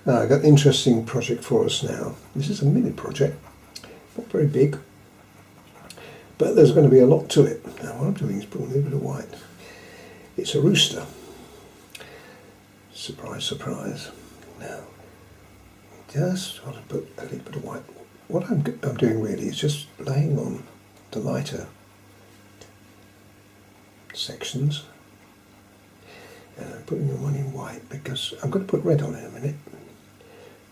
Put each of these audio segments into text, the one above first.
I've got an interesting project for us now. This is a mini project, not very big, but there's going to be a lot to it. Now what I'm doing is putting a little bit of white. It's a rooster. Surprise, surprise. Now, just want to put a little bit of white. What I'm doing really is just laying on the lighter sections, and I'm putting the one in white because I'm going to put red on in a minute.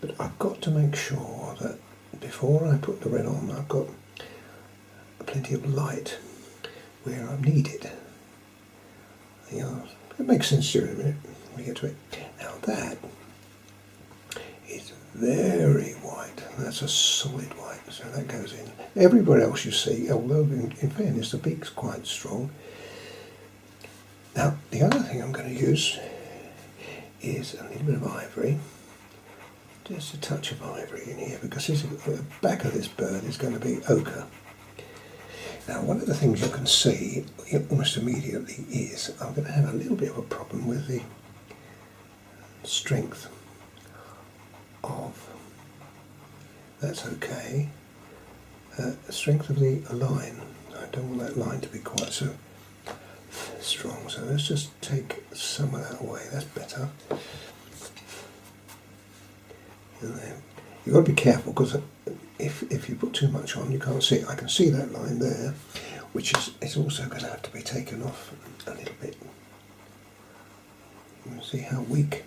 But I've got to make sure that before I put the red on, I've got plenty of light where I need it. You know, it makes sense to you in a minute when we get to it. Now that is very white. That's a solid white, so that goes in. Everywhere else you see, although in fairness the beak's quite strong. Now the other thing I'm going to use is a little bit of ivory. Just a touch of ivory in here because the back of this bird is going to be ochre. Now one of the things you can see almost immediately is I'm going to have a little bit of a problem with the strength of, that's okay, the strength of the line. I don't want that line to be quite so strong, so let's just take some of that away, that's better. And then you've got to be careful because if you put too much on you can't see it. I can see that line there, which is also going to have to be taken off a little bit. You can see how weak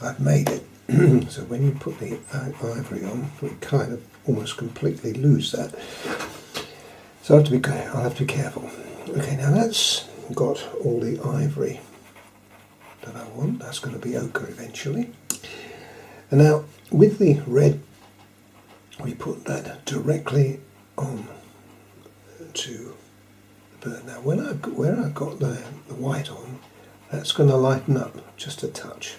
I've made it. So when you put the ivory on, we kind of almost completely lose that. So I'll have to be careful. Okay, now that's got all the ivory that I want. That's going to be ochre eventually. And now with the red, we put that directly on to the bird. Now where I've got the white on, that's going to lighten up just a touch.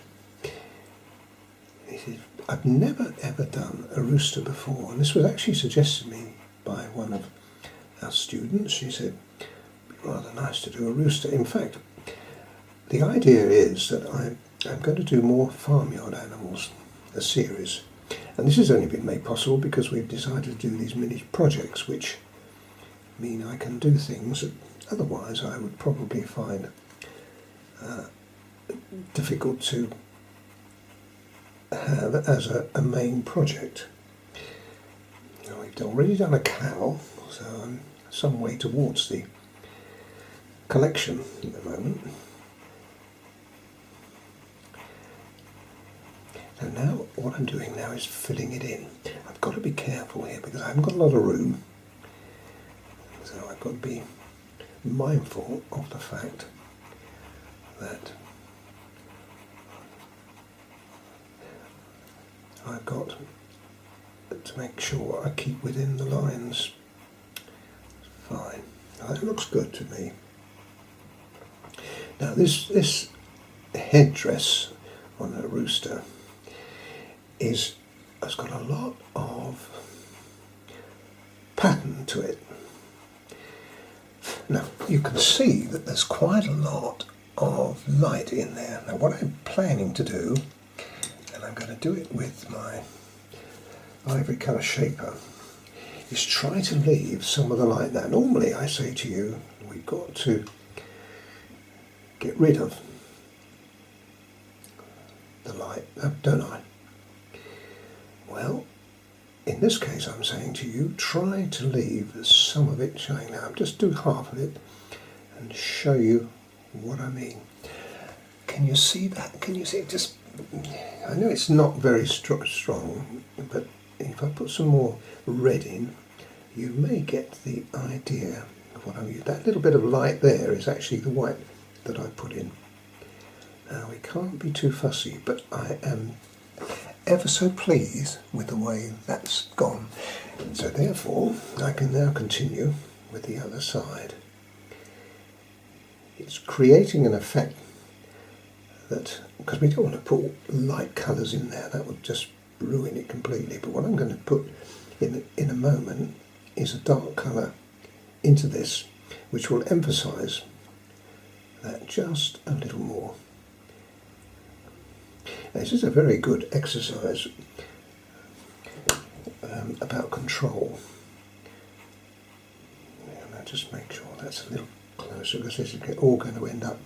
I've never ever done a rooster before, and this was actually suggested to me by one of our students. She said it'd be rather nice to do a rooster. In fact, the idea is that I'm going to do more farmyard animals, a series, and this has only been made possible because we've decided to do these mini projects, which mean I can do things that otherwise I would probably find difficult to have as a main project. Now, we've already done a cow, so I'm some way towards the collection at the moment. And now what I'm doing now is filling it in. I've got to be careful here because I haven't got a lot of room, so I've got to be mindful of the fact that I've got to make sure I keep within the lines. Fine. Now, that looks good to me. Now this headdress on a rooster has got a lot of pattern to it. Now you can see that there's quite a lot of light in there. Now what I'm planning to do, and I'm going to do it with my ivory colour shaper, is try to leave some of the light there. Normally I say to you, we've got to get rid of the light, don't I? Well, in this case I'm saying to you, try to leave some of it showing. Now I'll just do half of it and show you what I mean. Can you see that? Can you see it? Just, I know it's not very strong, but if I put some more red in, you may get the idea of what I mean. That little bit of light there is actually the white that I put in. Now we can't be too fussy, but I am ever so pleased with the way that's gone. So therefore I can now continue with the other side. It's creating an effect that, because we don't want to put light colours in there, that would just ruin it completely. But what I'm going to put in a moment is a dark colour into this, which will emphasise that just a little more. This is a very good exercise about control. And I'll just make sure that's a little closer, because this is all going to end up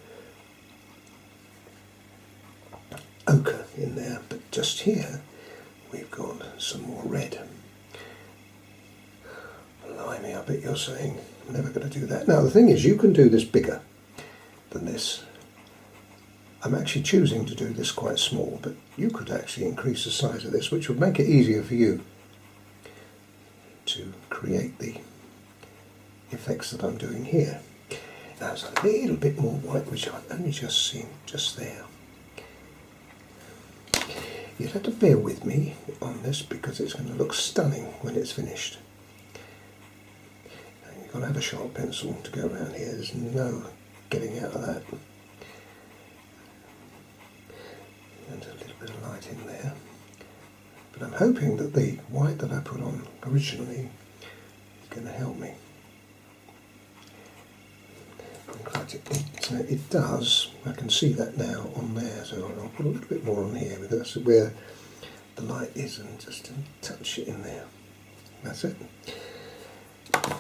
ochre in there, but just here we've got some more red. Blimey, I bet you're saying I'm never going to do that. Now the thing is, you can do this bigger than this. I'm actually choosing to do this quite small, but you could actually increase the size of this, which would make it easier for you to create the effects that I'm doing here. Now there's a little bit more white, which I've only just seen just there. You'll have to bear with me on this because it's going to look stunning when it's finished. And you've got to have a sharp pencil to go around here. There's no getting out of that. And a little bit of light in there. But I'm hoping that the white that I put on originally is going to help me. In fact, it does. I can see that now on there, so I'll put a little bit more on here because that's where the light is, and just touch it in there. That's it.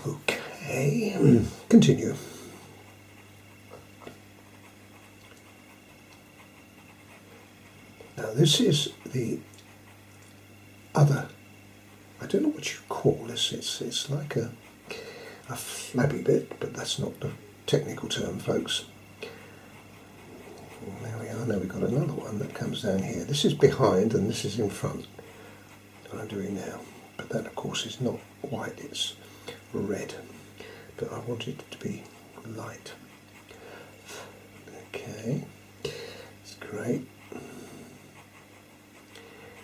Okay, continue. Now this is the other, I don't know what you call this, it's like a flabby bit, but that's not the technical term, folks. There we are. Now we've got another one that comes down here. This is behind and this is in front, what I'm doing now. But that of course is not white, it's red. But I want it to be light. Okay, it's great.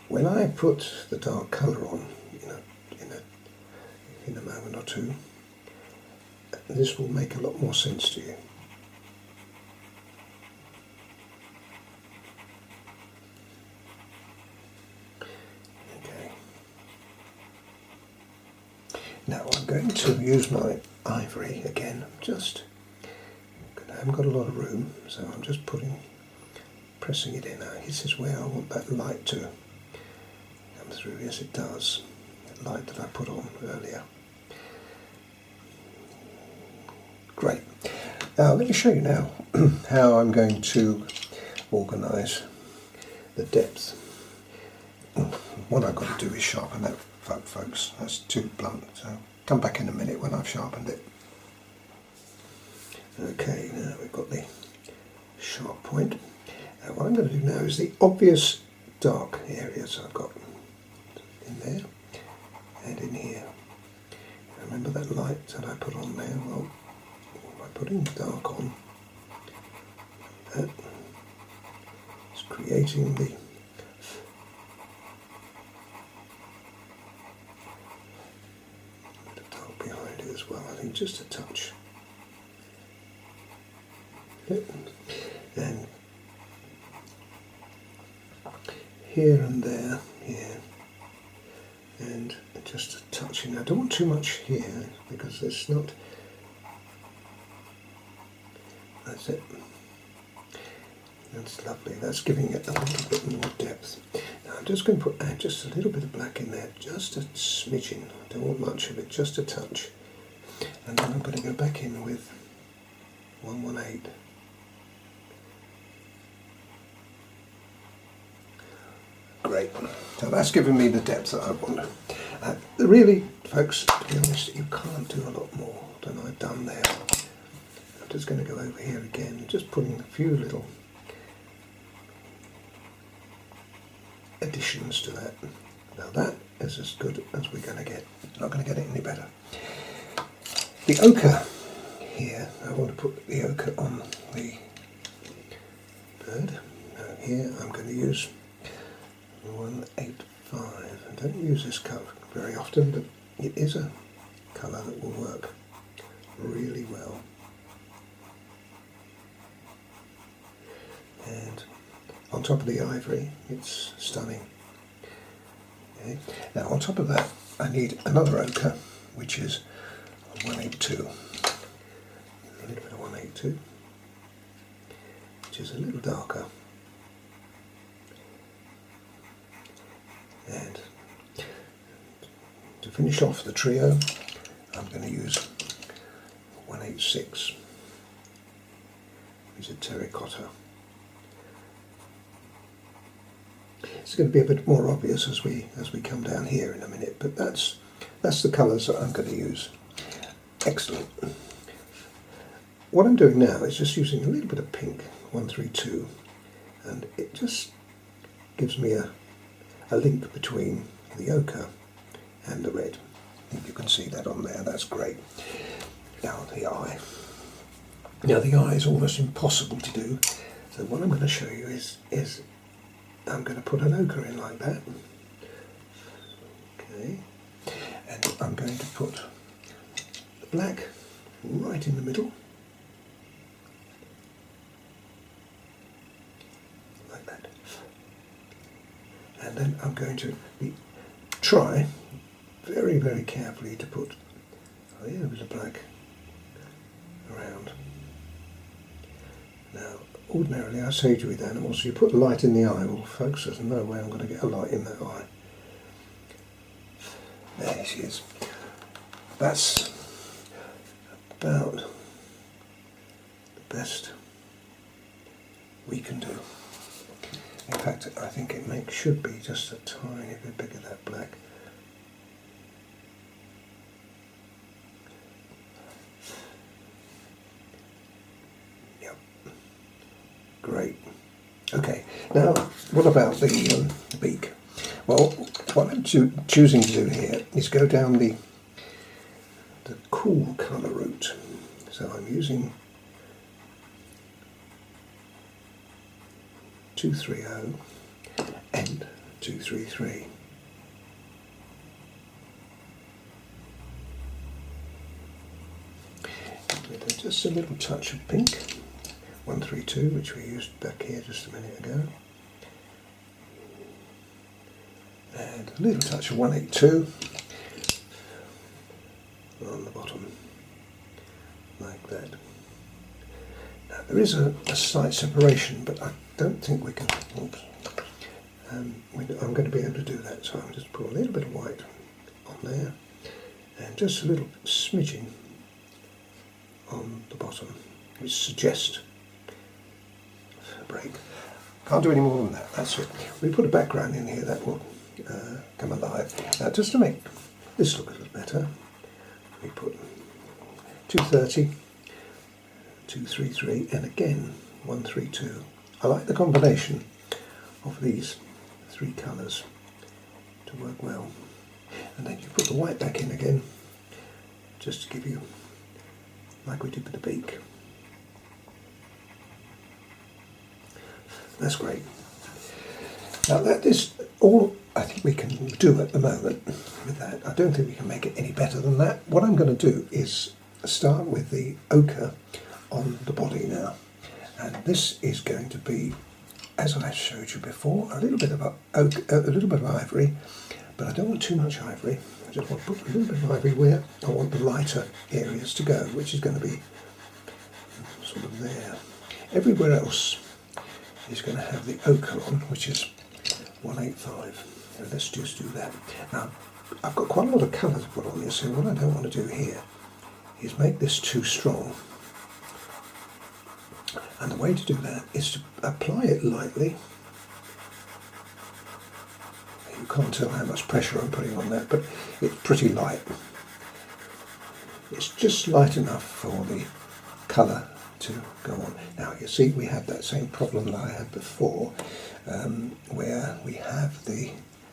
When I put the dark colour on in a moment or two, this will make a lot more sense to you. Okay. Now I'm going to use my ivory again, I haven't got a lot of room, so I'm just pressing it in. Now this is where I want that light to come through. Yes, it does. The light that I put on earlier. Great. Now let me show you now how I'm going to organise the depth. What I've got to do is sharpen that, folks. That's too blunt, so come back in a minute when I've sharpened it. Okay, now we've got the sharp point. Now what I'm going to do now is the obvious dark areas I've got in there and in here. Remember that light that I put on there? Well, by putting the dark on, that is creating the dark behind it as well. I think just a touch. And here and there, here, and just a touch in. I don't want too much here because it's not. That's it. That's lovely. That's giving it a little bit more depth. Now I'm just going to add just a little bit of black in there, just a smidgen. I don't want much of it, just a touch. And then I'm going to go back in with 118. Great. So that's given me the depth that I want. Really, folks, to be honest, you can't do a lot more than I've done there. I'm just going to go over here again, just putting a few little additions to that. Now that is as good as we're going to get. Not going to get it any better. The ochre here, I want to put the ochre on the bird. Now here I'm going to use 185. I don't use this colour very often, but it is a colour that will work really well. And on top of the ivory, it's stunning. Okay. Now on top of that, I need another ochre, which is 182. A little bit of 182, which is a little darker. And to finish off the trio, I'm going to use 186, which is a terracotta. It's going to be a bit more obvious as we come down here in a minute, but that's the colours that I'm going to use. Excellent. What I'm doing now is just using a little bit of pink, 132, and it just gives me a link between the ochre and the red. I think you can see that on there, that's great. Now the eye. Now the eye is almost impossible to do, so what I'm going to show you is I'm going to put an ochre in like that. Okay, and I'm going to put the black right in the middle. Like that. And then I'm going to try very, very carefully to put a little bit of black around. Now, ordinarily I say to with animals, you put the light in the eye. Well, folks, there's no way I'm going to get a light in that eye. There she is. That's about the best we can do. In fact, I think it should be just a tiny bit bigger, that black. Yep. Great. Okay, now what about the beak? Well, what I'm choosing to do here is go down the cool colour route. So I'm using 230 and 233. With just a little touch of pink, 132, which we used back here just a minute ago. And a little touch of 182 on the bottom, like that. Now there is a slight separation, but I don't think we can. Oops. I'm going to be able to do that, so I'll just put a little bit of white on there, and just a little smidgen on the bottom, which suggests a break. Can't do any more than that. That's it. We put a background in here that will come alive. Now, just to make this look a little better, we put 230, 233, and again 132. I like the combination of these three colours to work well. And then you put the white back in again, just to give you, like we did with the beak. That's great. Now that is all I think we can do at the moment with that. I don't think we can make it any better than that. What I'm going to do is start with the ochre on the body now. And this is going to be, as I showed you before, a little bit of ochre, a little bit of ivory, but I don't want too much ivory. I just want to put a little bit of ivory where I want the lighter areas to go, which is going to be sort of there. Everywhere else is going to have the ochre on, which is 185. So let's just do that. Now, I've got quite a lot of colour to put on this, so what I don't want to do here is make this too strong. And the way to do that is to apply it lightly. You can't tell how much pressure I'm putting on that, but it's pretty light. It's just light enough for the colour to go on. Now you see we have that same problem that I had before, where we have the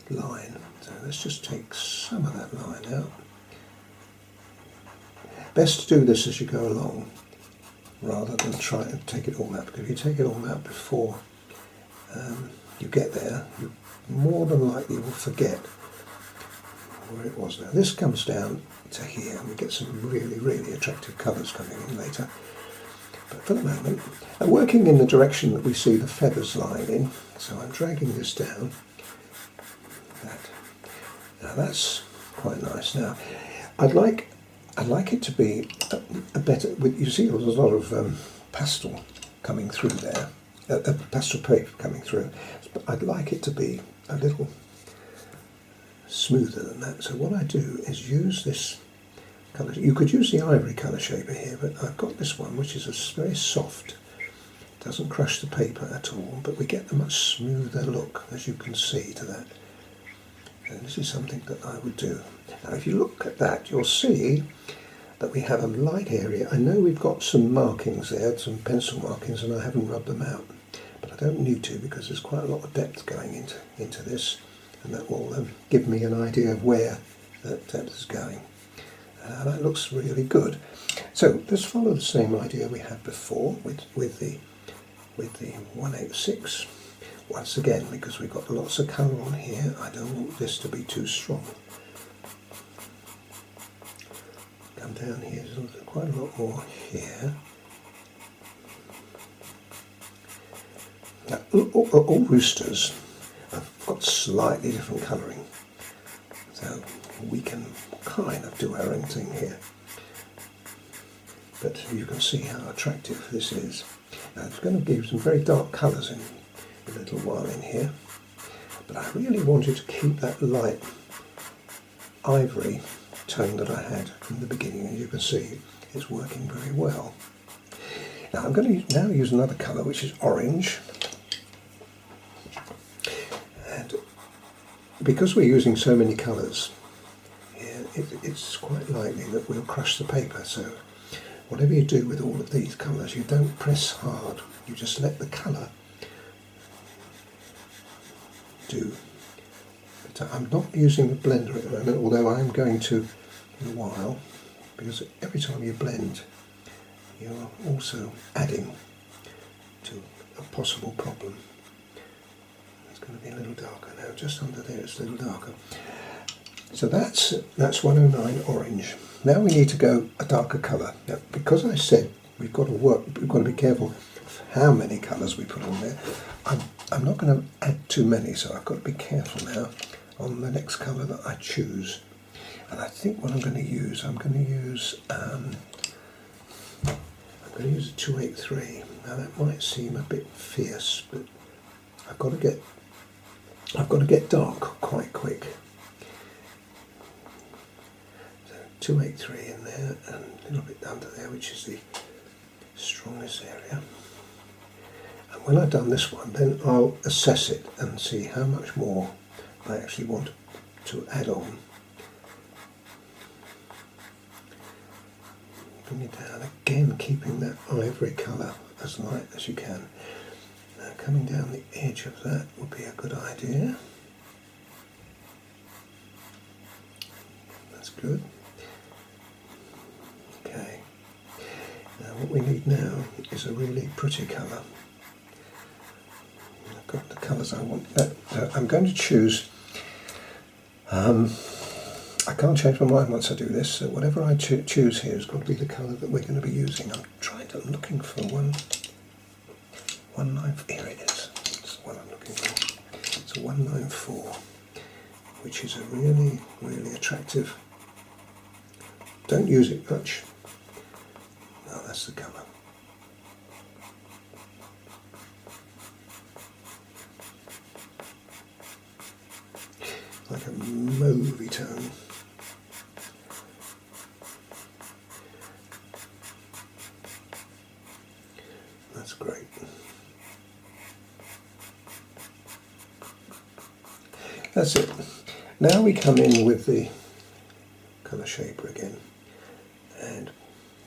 line. So let's just take some of that line out. Best to do this as you go along, rather than try and take it all out, because if you take it all out before you get there, you more than likely will forget where it was. Now this comes down to here, and we get some really, really attractive colours coming in later. But for the moment, I'm working in the direction that we see the feathers lying in, so I'm dragging this down. Now that's quite nice. Now I'd like it to be a better. You see, there's a lot of pastel coming through there, pastel paper coming through. But I'd like it to be a little smoother than that. So what I do is use this colour. You could use the ivory colour shaper here, but I've got this one which is very soft. It doesn't crush the paper at all, but we get a much smoother look, as you can see to that. And this is something that I would do. Now if you look at that, you'll see that we have a light area. I know we've got some markings there, some pencil markings, and I haven't rubbed them out. But I don't need to, because there's quite a lot of depth going into this, and that will give me an idea of where that depth is going. That looks really good. So let's follow the same idea we had before with the 186. Once again, because we've got lots of colour on here, I don't want this to be too strong. Come down here, there's quite a lot more here. Now, all roosters have got slightly different colouring, so we can kind of do our own thing here. But you can see how attractive this is. Now, it's going to give some very dark colours in a little while in here, but I really wanted to keep that light ivory tone that I had from the beginning, and you can see it's working very well. Now I'm going to now use another colour, which is orange, and because we're using so many colours here, it's quite likely that we'll crush the paper. So whatever you do with all of these colours, you don't press hard, you just let the colour do. But I'm not using the blender at the moment, although I'm going to in a while, because every time you blend, you're also adding to a possible problem. It's going to be a little darker now, just under there it's a little darker. So that's 109 orange. Now we need to go a darker colour. Now, because I said we've got to be careful of how many colours we put on there, I'm not going to add too many, so I've got to be careful now on the next colour that I choose. And I think what I'm going to use a 283. Now that might seem a bit fierce, but I've got to get dark quite quick. So 283 in there, and a little bit under there, which is the strongest area. And when I've done this one, then I'll assess it and see how much more I actually want to add on. Bring it down again, keeping that ivory colour as light as you can. Now coming down the edge of that would be a good idea. That's good. Okay. Now what we need now is a really pretty colour. I've got the colours I want. I'm going to choose. I can't change my mind once I do this, so whatever I choose here has got to be the colour that we're going to be using. I'm looking for 194. Here it is. That's what I'm looking for. It's a 194, which is a really, really attractive. Don't use it much. No, that's the colour. Like a movie tone. That's great. That's it. Now we come in with the colour shaper again, and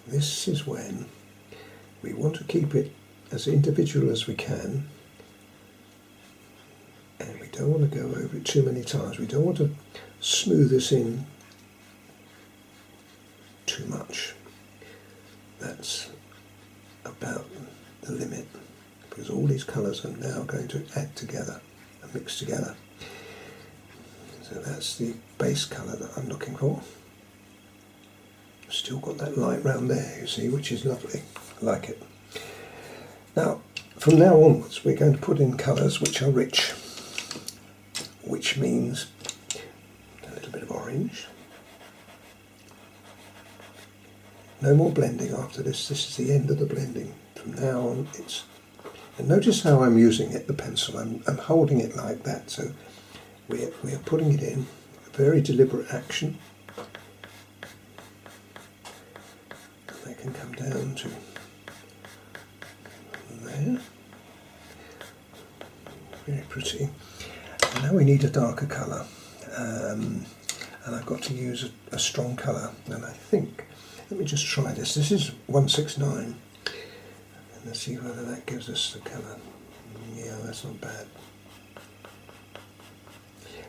this is when we want to keep it as individual as we can, and we don't want to go over it too many times. We don't want to smooth this in too much. That's about the limit, because all these colours are now going to add together and mix together. So that's the base colour that I'm looking for. Still got that light round there, you see, which is lovely. I like it. Now, from now onwards, we're going to put in colours which are rich, which means a little bit of orange. No more blending after this. This is the end of the blending. From now on, and notice how I'm using it, the pencil. I'm holding it like that, so we're putting it in, very deliberate action. And they can come down to there. Very pretty. And now we need a darker colour. And I've got to use a strong colour. And I think, let me just try this. This is 169. And let's see whether that gives us the colour. Yeah, that's not bad.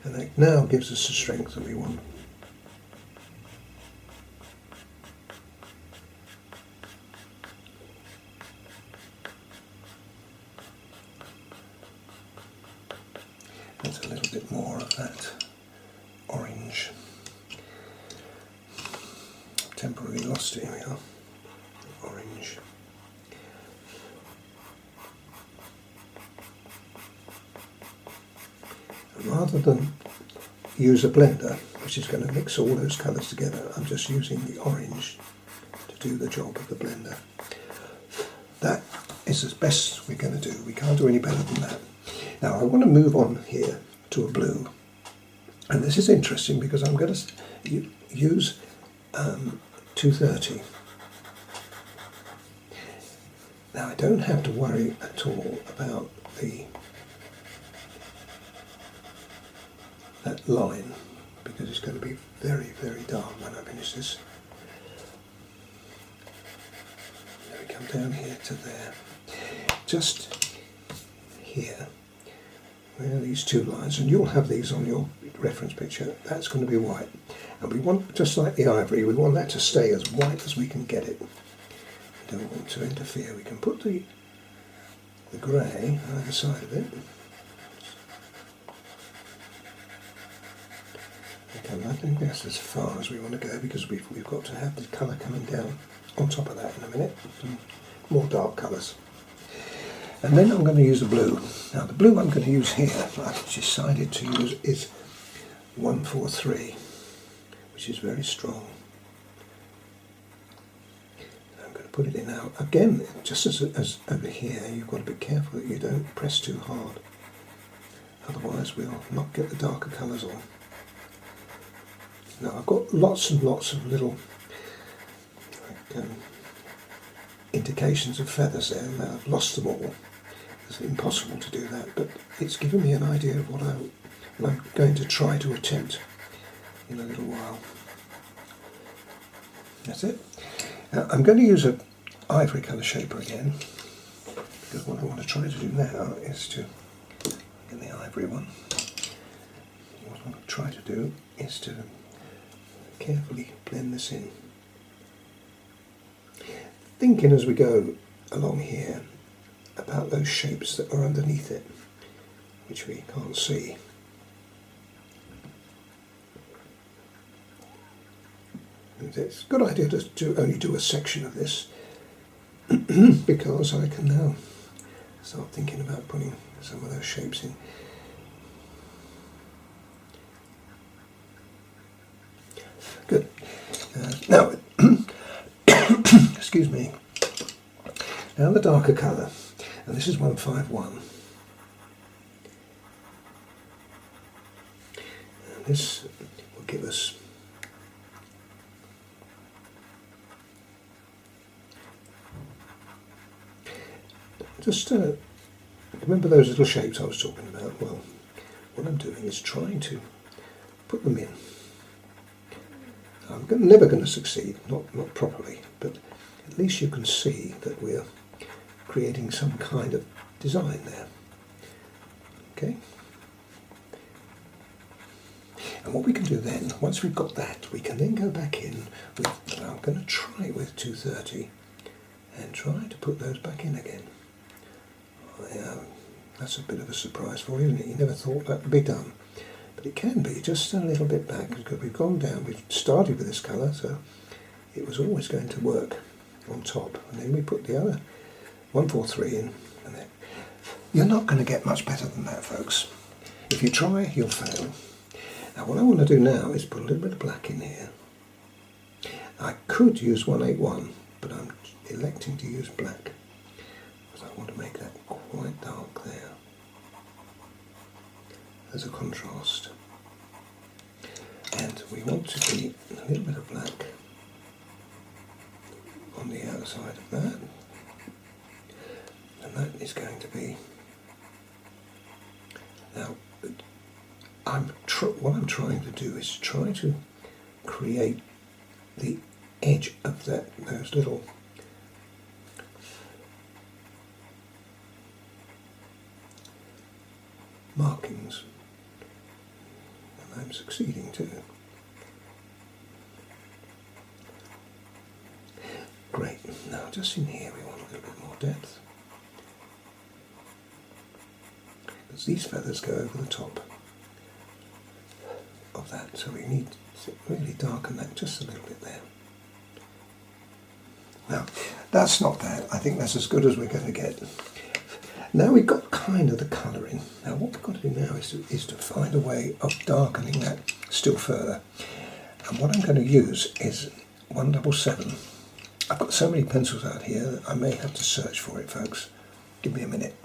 And that now gives us the strength that we want. There's a little bit more of that orange. Temporarily lost it, here we are. Orange. Rather than use a blender, which is going to mix all those colours together, I'm just using the orange to do the job of the blender. That is as best we're going to do. We can't do any better than that. Now I want to move on here to a blue. And this is interesting because I'm going to use 230. Now I don't have to worry at all about that line, because it's going to be very, very dark when I finish this. Now we come down here to there. Just here, where are these two lines, and you'll have these on your reference picture. That's going to be white. And we want, just like the ivory, we want that to stay as white as we can get it. We don't want to interfere. We can put the grey either side of it. Okay, I think that's as far as we want to go, because we've got to have the colour coming down on top of that in a minute. Some more dark colours. And then I'm going to use the blue. Now the blue I'm going to use here, I've decided to use, is 143, which is very strong. I'm going to put it in now. Again, just as over here, you've got to be careful that you don't press too hard. Otherwise we'll not get the darker colours on. Now I've got lots and lots of little indications of feathers there, and I've lost them all. It's impossible to do that, but it's given me an idea of what I'm going to try to attempt in a little while. That's it. Now I'm going to use an ivory colour shaper again, because what I want to try to do now is to get the ivory one. What I want to try to do is to carefully blend this in. Thinking as we go along here about those shapes that are underneath it, which we can't see. It's a good idea to only do a section of this because I can now start thinking about putting some of those shapes in. Good. Now, excuse me. Now the darker colour, and this is 151. And this will give us just remember those little shapes I was talking about. Well, what I'm doing is trying to put them in. I'm never going to succeed, not properly, but at least you can see that we're creating some kind of design there. Okay? And what we can do then, once we've got that, we can then go back in with, I'm going to try it with 230 and try to put those back in again. That's a bit of a surprise for you, isn't it? You never thought that would be done. But it can be just a little bit back, because we've gone down, we've started with this colour, so it was always going to work on top. And then we put the other 143 in, and then you're not going to get much better than that, folks. If you try, you'll fail. Now what I want to do now is put a little bit of black in here. I could use 181, but I'm electing to use black, because I want to make that quite dark there as a contrast. So we want to be a little bit of black on the outside of that, and that is going to be, now what I'm trying to do is try to create the edge of those little markings, and I'm succeeding too. Great. Now just in here we want a little bit more depth, because these feathers go over the top of that, so we need to really darken that just a little bit there. Now that's not bad. I think that's as good as we're going to get. Now we've got kind of the colouring. Now what we've got to do now is to find a way of darkening that still further. And what I'm going to use is 177. I've got so many pencils out here that I may have to search for it, folks. Give me a minute.